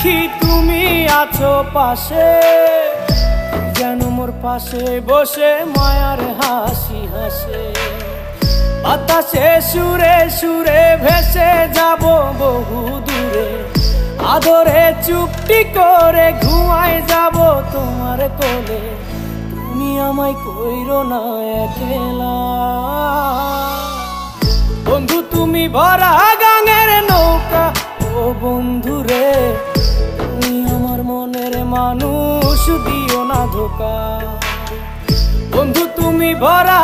দেখি তুমি আছো পাশে, যেন মোর পাশে বসে মায়ার হাসি হাসে। বাতাসে সুরে সুরে ভেসে যাব বহু দূরে, আদরে চুপটি করে ঘুমায় যাব তোমার কোলে। তুমি আমায় কইরো না একলা বন্ধু, তুমি ভরা গাঙের নৌকা। ও বন্ধু রে, তুমি আমার মনের মানুষ, দিও না ধোকা। বন্ধু তুমি ভরা